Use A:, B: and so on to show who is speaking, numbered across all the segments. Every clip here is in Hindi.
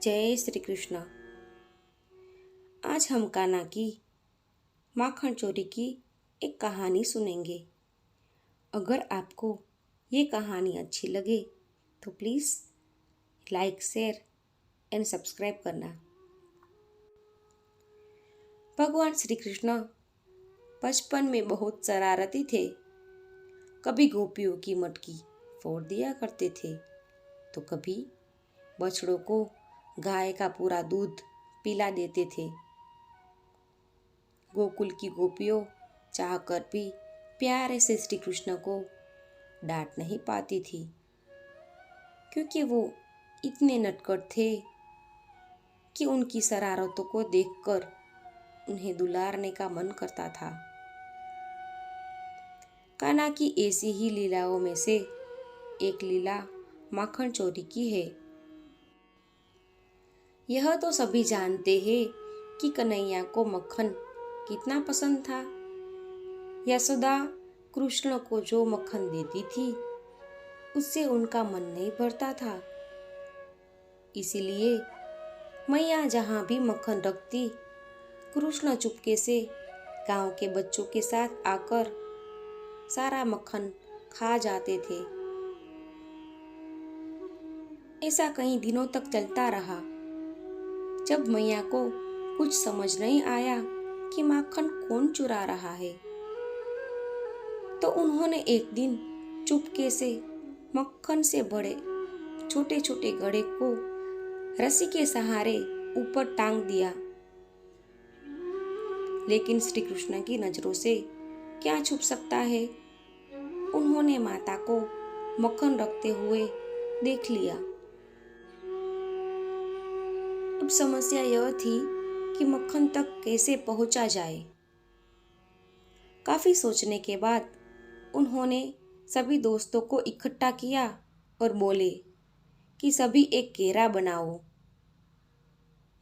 A: जय श्री कृष्ण। आज हम कान्हा की माखन चोरी की एक कहानी सुनेंगे। अगर आपको ये कहानी अच्छी लगे तो please like, share and subscribe करना। भगवान श्री कृष्ण बचपन में बहुत शरारती थे। कभी गोपियों की मटकी फोड़ दिया करते थे तो कभी बछड़ों को गाय का पूरा दूध पिला देते थे। गोकुल की गोपियों चाहकर भी प्यारे से श्री कृष्ण को डांट नहीं पाती थी, क्योंकि वो इतने नटखट थे कि उनकी शरारतों को देखकर उन्हें दुलारने का मन करता था। कान्हा की ऐसी ही लीलाओं में से एक लीला माखन चोरी की है। यह तो सभी जानते हैं कि कन्हैया को मक्खन कितना पसंद था। यशोदा कृष्ण को जो मक्खन देती थी उससे उनका मन नहीं भरता था। इसीलिए मैया जहाँ भी मक्खन रखती, कृष्ण चुपके से गांव के बच्चों के साथ आकर सारा मक्खन खा जाते थे। ऐसा कई दिनों तक चलता रहा। जब मैया को कुछ समझ नहीं आया कि माखन कौन चुरा रहा है, तो उन्होंने एक दिन चुपके से मक्खन से बड़े छोटे छोटे घड़े को रस्सी के सहारे ऊपर टांग दिया। लेकिन श्री कृष्ण की नजरों से क्या छुप सकता है। उन्होंने माता को मक्खन रखते हुए देख लिया। अब समस्या यह थी कि मक्खन तक कैसे पहुंचा जाए। काफी सोचने के बाद उन्होंने सभी दोस्तों को इकट्ठा किया और बोले कि सभी एक घेरा बनाओ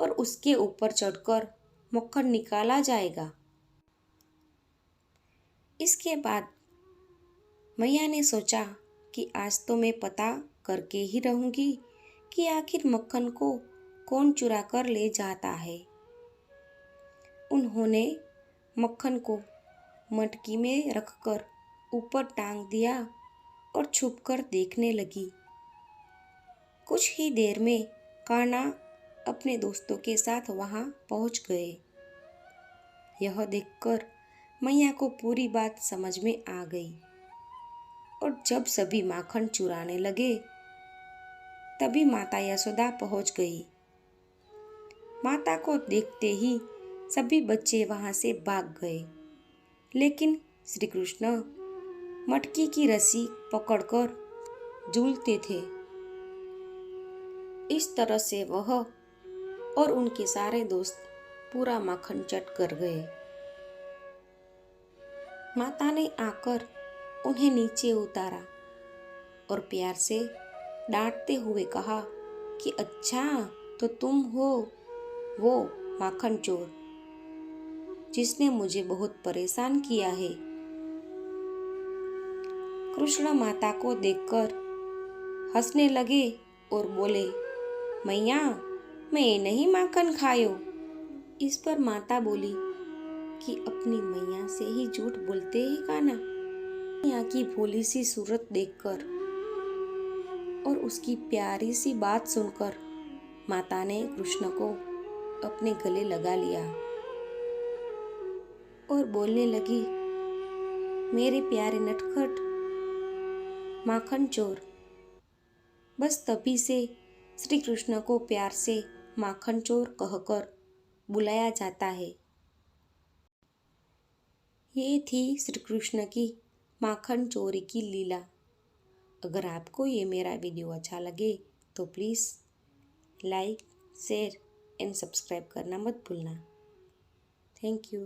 A: और उसके ऊपर चढ़कर मक्खन निकाला जाएगा। इसके बाद मैया ने सोचा कि आज तो मैं पता करके ही रहूंगी कि आखिर मक्खन को कौन चुरा कर ले जाता है। उन्होंने मक्खन को मटकी में रखकर ऊपर टांग दिया और छुपकर देखने लगी। कुछ ही देर में कान्हा अपने दोस्तों के साथ वहां पहुंच गए। यह देखकर मैया को पूरी बात समझ में आ गई और जब सभी माखन चुराने लगे तभी माता यशोदा पहुंच गई। माता को देखते ही सभी बच्चे वहां से भाग गए, लेकिन श्री कृष्ण मटकी की रस्सी पकड़कर झूलते थे। इस तरह से वह और उनके सारे दोस्त पूरा माखन चट कर गए। माता ने आकर उन्हें नीचे उतारा और प्यार से डांटते हुए कहा कि अच्छा, तो तुम हो वो माखन चोर जिसने मुझे बहुत परेशान किया है। कृष्ण माता को देखकर हंसने लगे और बोले, मैया, मैं नहीं माखन खायो। इस पर माता बोली कि अपनी मैया से ही झूठ बोलते हैं कान्हा। मैया की भोली सी सूरत देखकर और उसकी प्यारी सी बात सुनकर माता ने कृष्ण को अपने गले लगा लिया और बोलने लगी, मेरे प्यारे नटखट माखन चोर। बस तभी से श्री कृष्ण को प्यार से माखन चोर कहकर बुलाया जाता है। ये थी श्री कृष्ण की माखन चोरी की लीला। अगर आपको ये मेरा वीडियो अच्छा लगे तो please like, share and subscribe करना मत भूलना। Thank you.